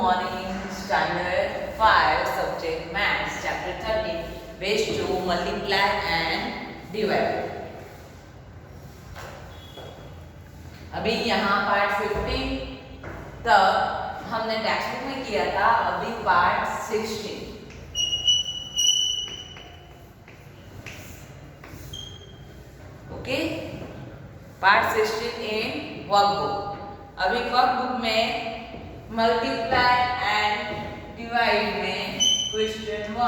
morning, standard 5, subject maths, chapter 13, ways to multiply and divide. अभी यहाँ part 15 तक हमने टेक्स्ट बुक में किया था, अभी part 16. Okay, part 16 in workbook. अभी वर्कबुक में मल्टीप्लाई एंड डिवाइड में question 1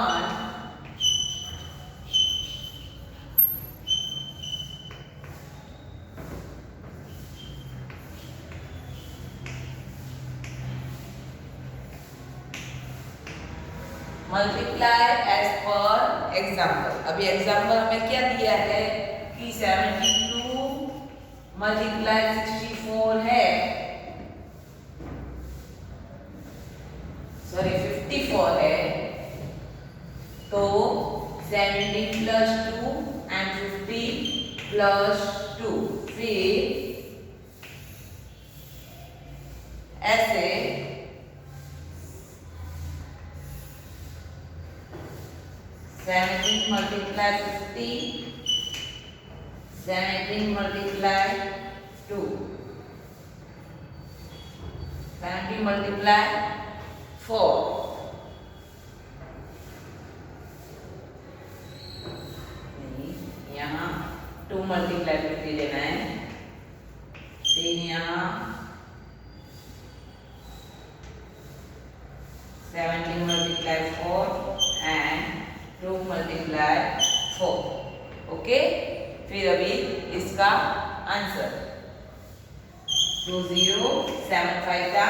multiply as per example. अभी एग्जाम्पल हमें क्या दिया है कि 72 मल्टीप्लाई 64 है, सॉरी 54 है, तो 70 प्लस 2 एंड 50 प्लस 2. फिर ऐसे 17 multiply 50, 17 multiply 2, 17 multiply 4. यहाँ 2 multiply 50 लेना है, फिर यहाँ 17 multiply 4 and 2 multiply 4. ओके, फिर अभी इसका आंसर 2 0 7 5 जा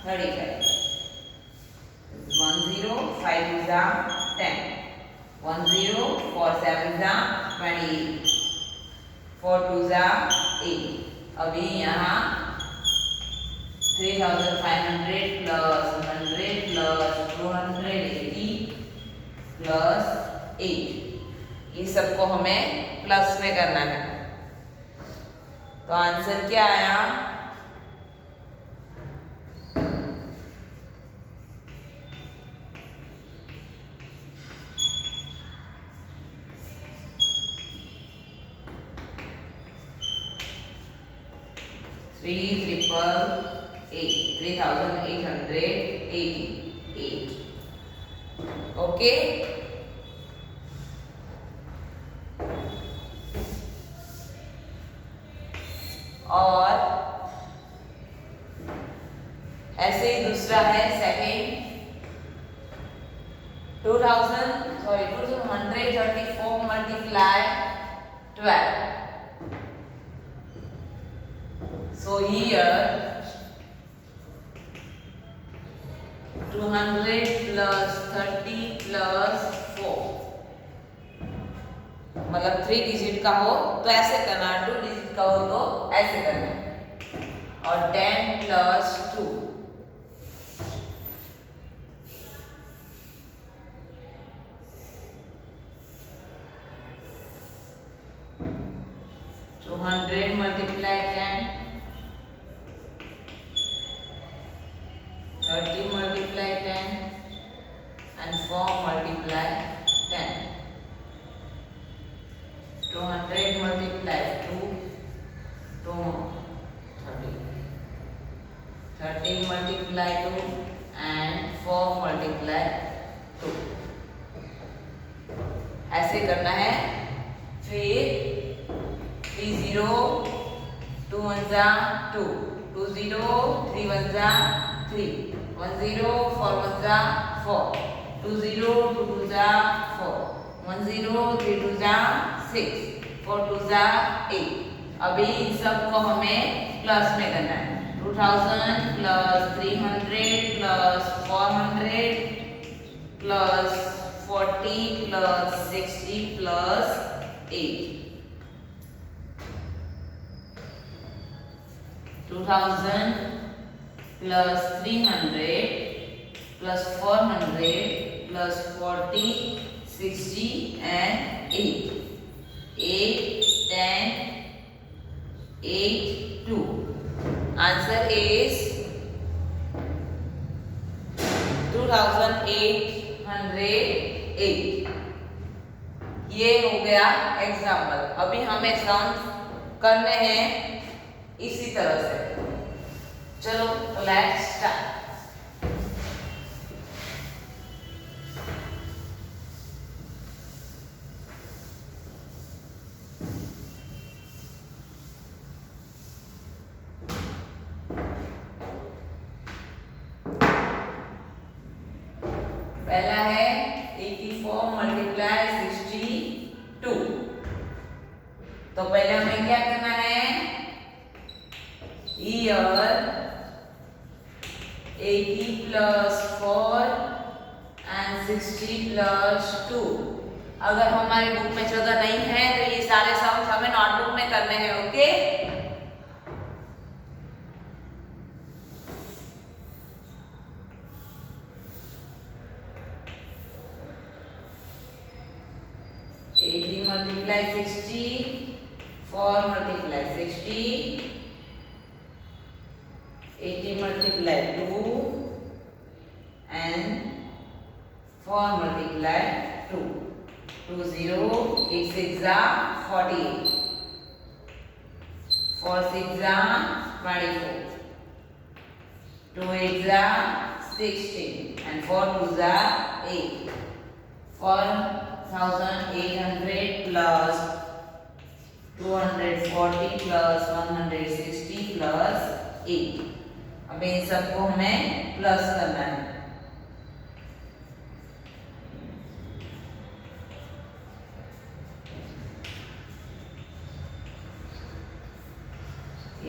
35, 1 0 5 2 जा 10, 1 0 4 7 जा 28, 4 2 जा 8. अभी यहाँ 3500 प्लस 100 प्लस 280 प्लस 8, ये सबको हमें प्लस में करना है. तो आंसर क्या आया? $3,888. ओके, और ऐसे ही दूसरा है second 2134 multiply 12. So here 200 plus 30 plus 4, मतलब 3 डिजिट का हो तो ऐसे करना, 2 डिजिट का हो तो ऐसे करना, और 10 plus 2. तो 100 multiply 10, 30 multiply 10 and 4 multiply 10. 200 multiply 2, 30. 30 multiply 2 and 4 multiply 2. ऐसे करना है. फिर 3 0 2 1 जा 2, 2 0 3 1 जा 3, 1 0 4 1 जा 4, 2 0 2 2 जा 4, 1 0 3 2 जा 6, 4 2 जा 8. अभी इन सबको हमें प्लस में करना है. 2000 plus 300 plus 400 plus 40 plus 60 plus 8. 2000 plus 300 plus 400 plus 40 60 and 8, 8 10 8 2. Answer is 2808। ये हो गया एग्जाम्पल। अभी हमें सम्स करने हैं इसी तरह से। चलो लेट्स स्टार्ट। पहला है 84 मल्टीप्लाई 62। तो पहले हमें क्या करना है, ईयर 80 प्लस 4 एंड 60 प्लस 2। अगर हमारी बुक में जगह नहीं है तो ये सारे सम्स हमें नोटबुक में करने हैं। Okay, multiply 60, 4 multiply 60, 80 multiply 2 and 4 multiply 2. 2 0, 8 6 are 48, 4 6 are 24, 2 8 are 16 and 4 2 are 8. 4800 plus 240 plus 160 plus 8। अब इन सबको हमें प्लस करना है।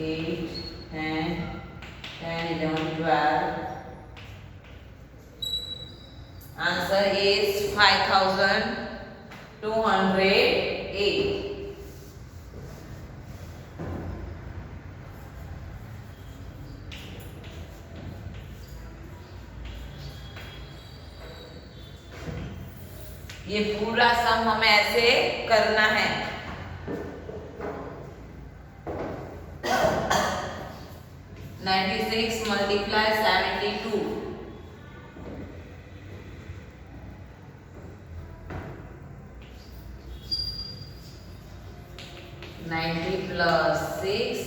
एट 10 11 12। Answer is 5208। ये पूरा सम हमें ऐसे करना है। Ninety six multiply 72। 90 plus 6,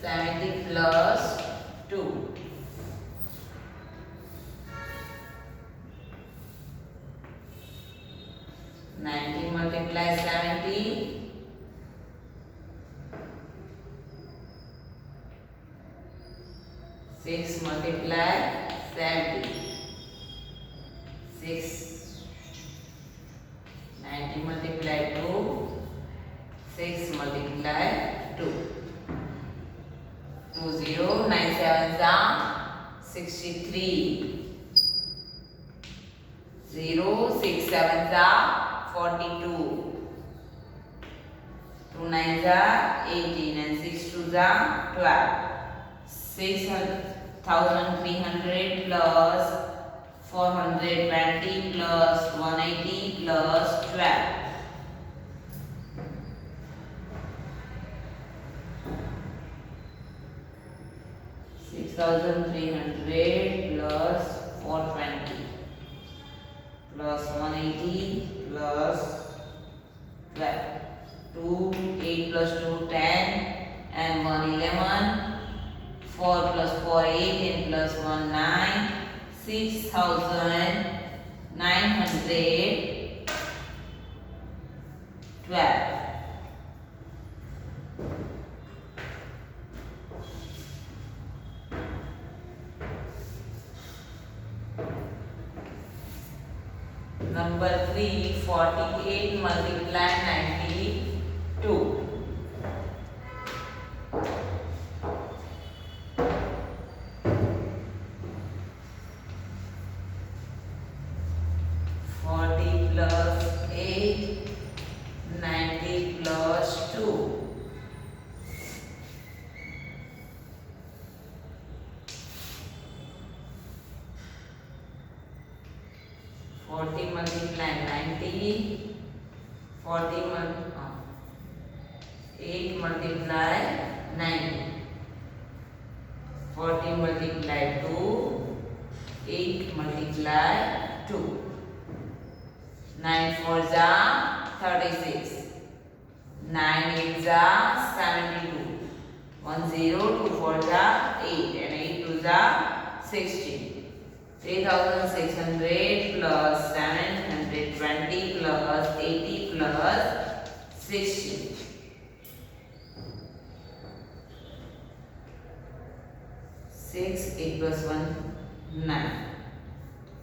70 plus 2। 90 multiply 70, 6 multiply 70, 6, 90 multiply 2, 6 multiply 2, 2 0, 9 7 are 63, 0 6 7 are 42, 2 9 are 18 and 6 2 are 12. 6300 plus 420 plus 180 plus 12। 6300 plus 420 plus 180 plus 12. 2 8 plus 2 10 and 1 11, 4 plus 4 8 and plus 1 9, 6912। Number 3, 48 multiply 92। 40 plus 8, 90 plus 2। 40 multiply 90, 40 8 multiply 90, 40 multiply 2, 8 multiply 2. 9 4s are 36. 9 8s are 72. 1 0 2 4s are 8 and 8 2s are 16. 3600 plus 720 plus 80 plus 60. 6 8 plus 1 9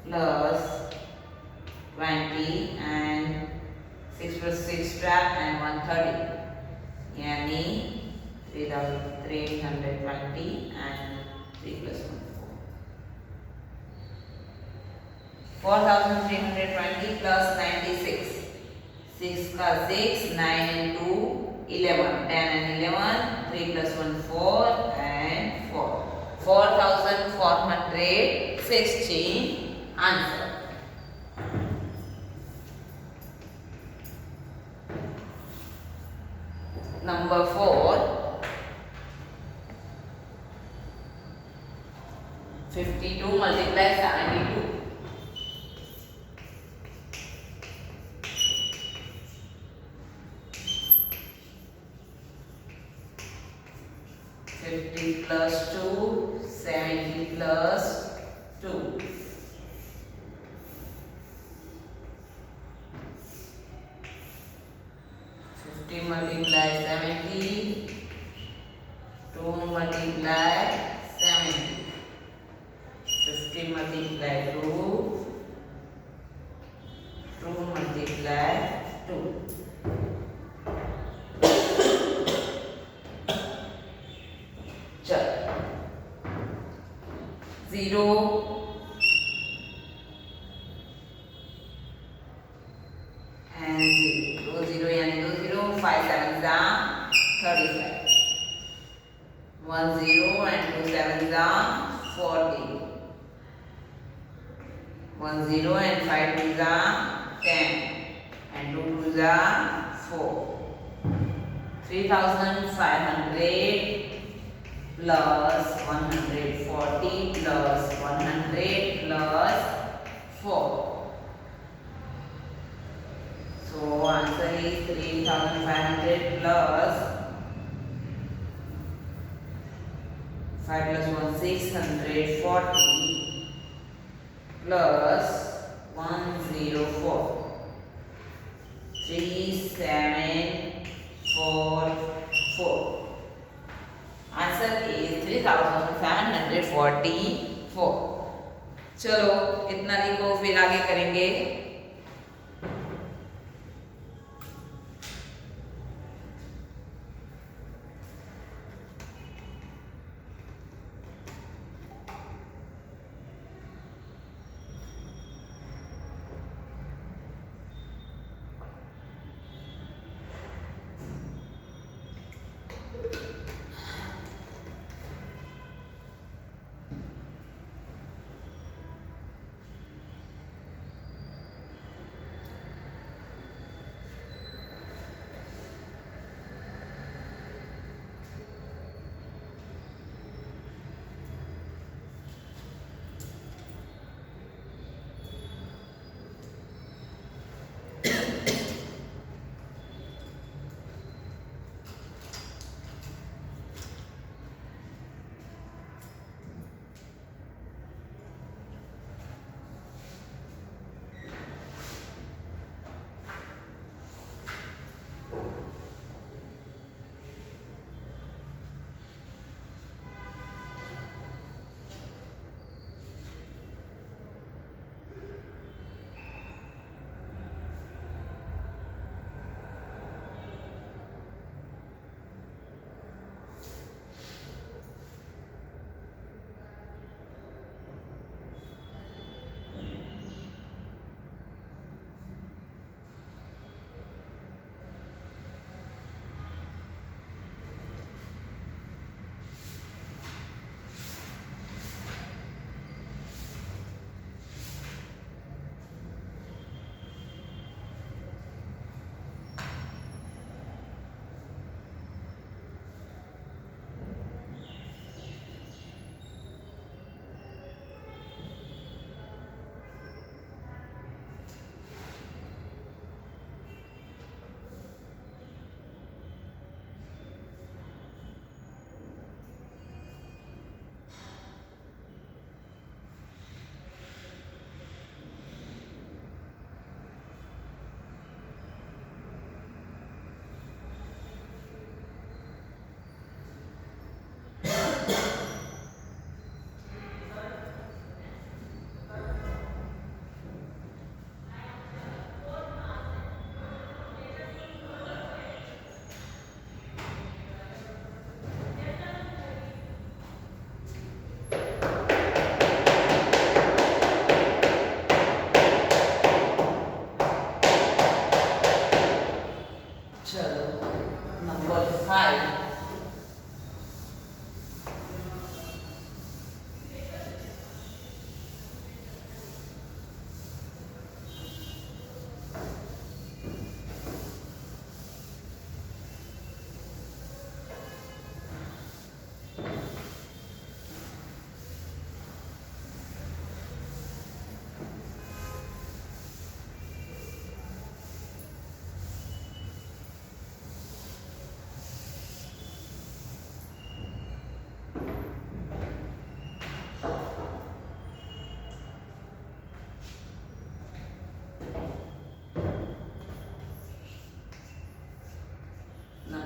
plus 20 and 6 plus 6 trap and 130 यानी 3,320 and 3 plus 1 4 4,320 plus 96 6 का 6 9 and 2 11 10 and 11 3 plus 1 4 and 4 4,416 answer. Number 4 52 multiply 72. 50 plus 2 70 plus 2. 50 multiply 70. 2 multiply 70. 50 multiply 2. 2 multiply 2. चल 0 and 0 2 0 यानी 2 0 5 7s are 35 1 0 and 2 7s are 40 1 0 and 5 2s are 10 and 2 2s are 4 3,500 plus 140 plus 100 plus 4. So answer is 3,500 plus 5 plus 1 640 plus 104 3744. Answer is 3,744. चलो इतना लिखो फिर आगे करेंगे.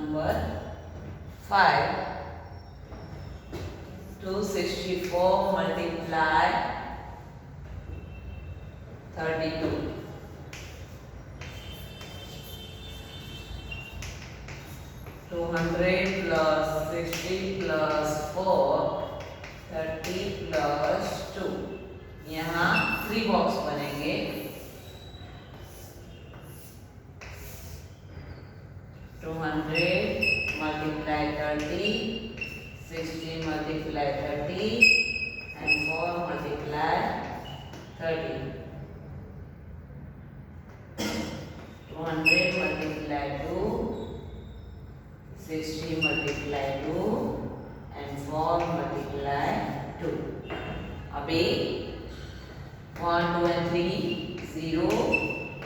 number 5. 264 multiply 32. 200 plus 60 plus 4 30 plus 2. यहाँ 3 box बनेंगे. 200 multiply 30, 60 multiply 30 and 4 multiply 30. 200 multiply 2, 60 multiply 2 and 4 multiply 2. अभी 1, 2 and 3, 0,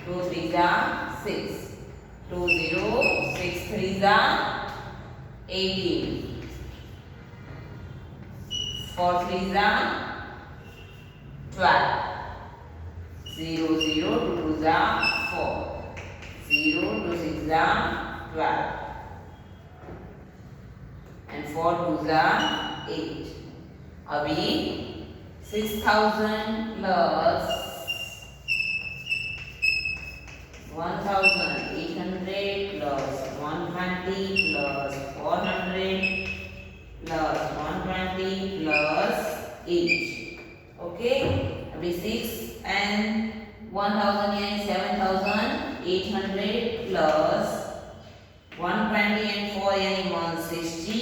2 3s are 6. 2 0, 6 3s are 18. 4 3s are 12. 0 0, 2 2s are 4. 0 2 6s are 12. And 4 2s are 8. अभी 6000 plus 1800 plus 120 plus 400 plus 120 plus 8. Okay? अभी 6 and 1000 यानी 7800 plus 120 and 4 यानी 160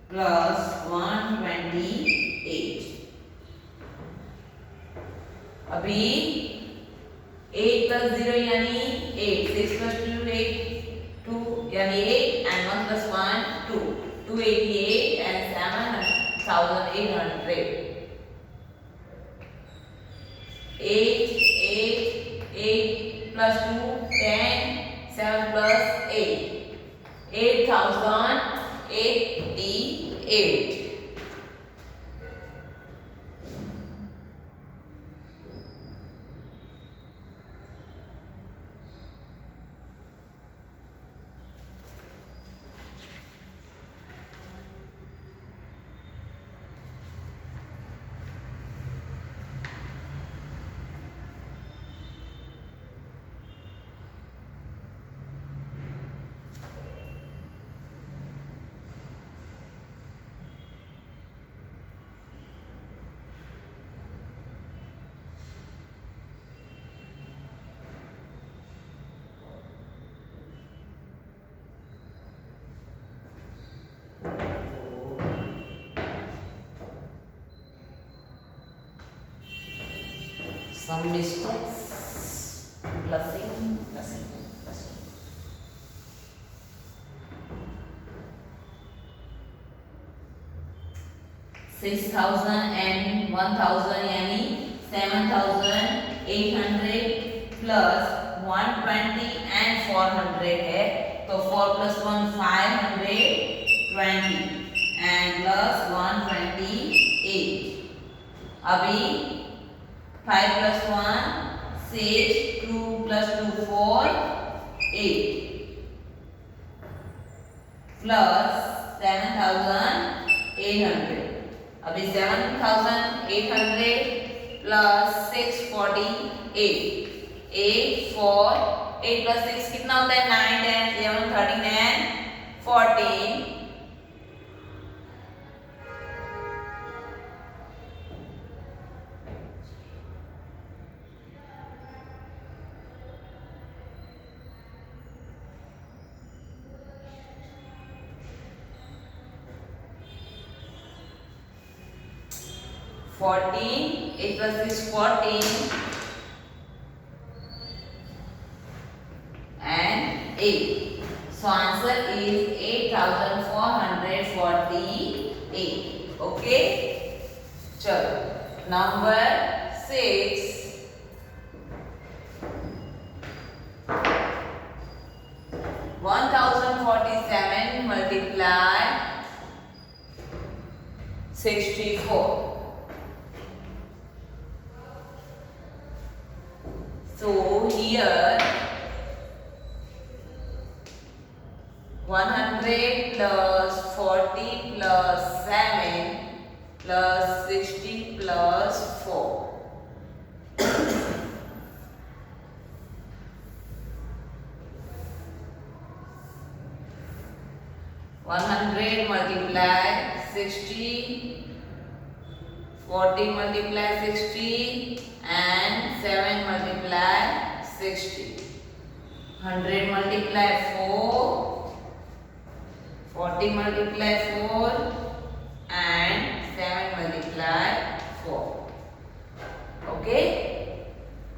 plus 128. अभी 8 plus 0 यानी 8. 6 plus 2 8. 2 यानी 8 and 1 plus 1 2. 288 and 7800. 8 8 8 plus 2 10. 7 plus 8. 8088. Some mistakes. Plussing. 6000 and 1000 यानी 7800 plus 120 and 400 है तो 4 plus 1 520 and plus 128. अभी 5 plus 1 6, 2 plus 2 4 8 plus 7800. अभी 7800 plus 648. 8 4 8 plus 6 कितना होता है 9 10 11 13 and 14. 14, 8 plus 6 14 and 8. So answer is 8448. Okay? चलो number 6. 1047 multiply 64. So here 100 plus 40 plus 7 plus 60 plus 4. 100 multiply 60, 40 multiply 60 and 7 multiply 60. 100 multiply 4, 40 multiply 4 and 7 multiply 4. Okay.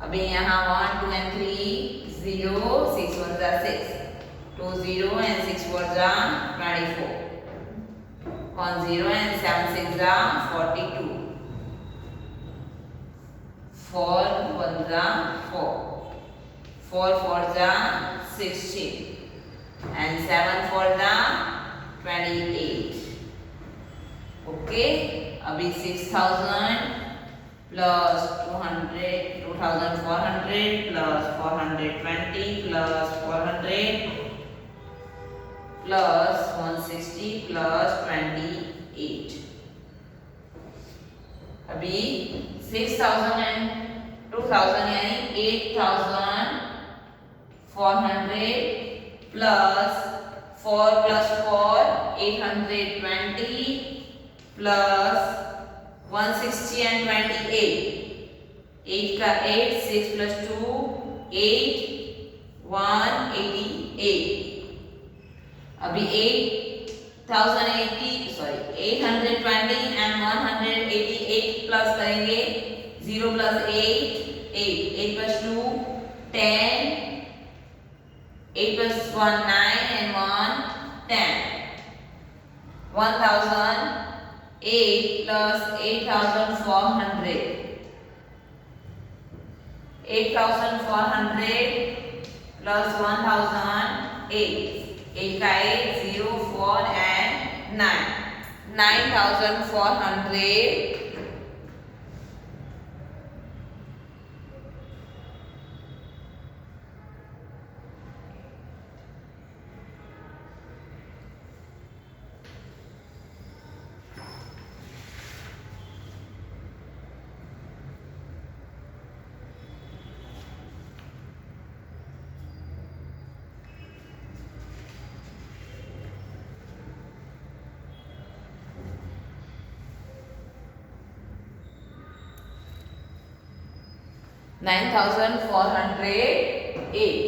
अभी यहाँ 1, 2 and 3 0, 6 1s are 6, 2 0 and 6 4s are 24, 1 0 and 7 6s are 42, 4 1s are 4, 4 4s are 16 and 7 4s are 28. Okay. अभी 6000 plus 200, 2400 plus 420 plus 400 plus 160 plus 28. अभी 6000 and 2000 यानी 8400 plus 4 plus 4 820 plus 160 and 28. 8 का 8, 6 plus 2 8, 188. अभी 820 and 188 plus करेंगे. 0 plus 8 8, 8 plus 2 10, 8 plus 1 9 and 1 10. 1008 plus 8400. 8400 plus 1008. 8 का 8, 0, 4 and 9. 9400 9408.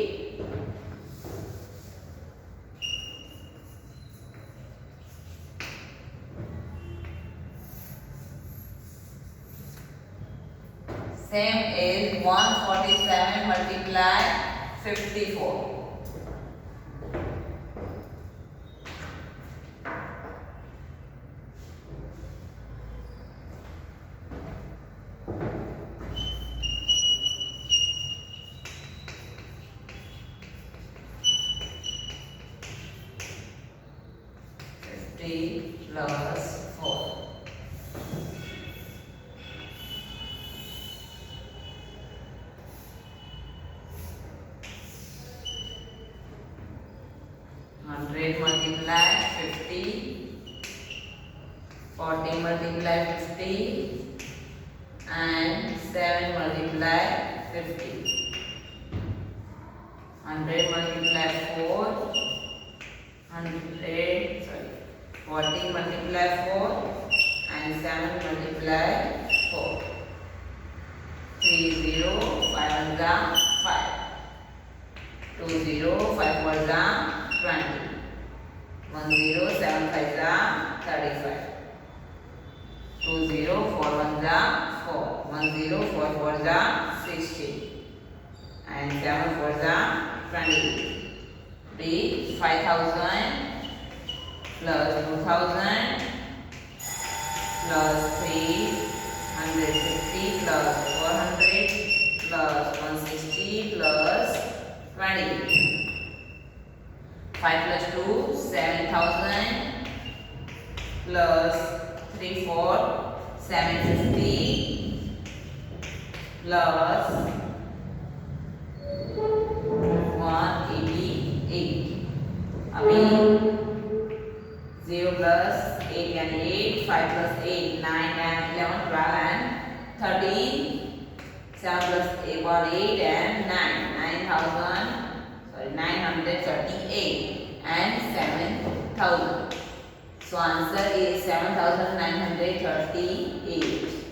Same is 147 multiply 54. Plus 4. 100 multiply 50, 40 multiply 50 and 7 multiply 50. 100 multiply 4, 40 multiply 4 and 7 multiply 4. 3 0, 5 1s are 5. 2 0, 5 4s are 20. 1 0, 7 5s are 35. 2 0, 4 1s are 4. 1 0, 4 4s are 60. And 7 4s are 20. Be 5000 plus 2000 plus 350 plus 400 plus 160 plus 20. 5 plus 2 7000 plus 3 4 750 plus 188. अभी 8 and 8, 5 plus 8, 9 and 11, 12 and 13, 7 plus 8, 8 and 9, 938 and 7,000. So answer is 7,938.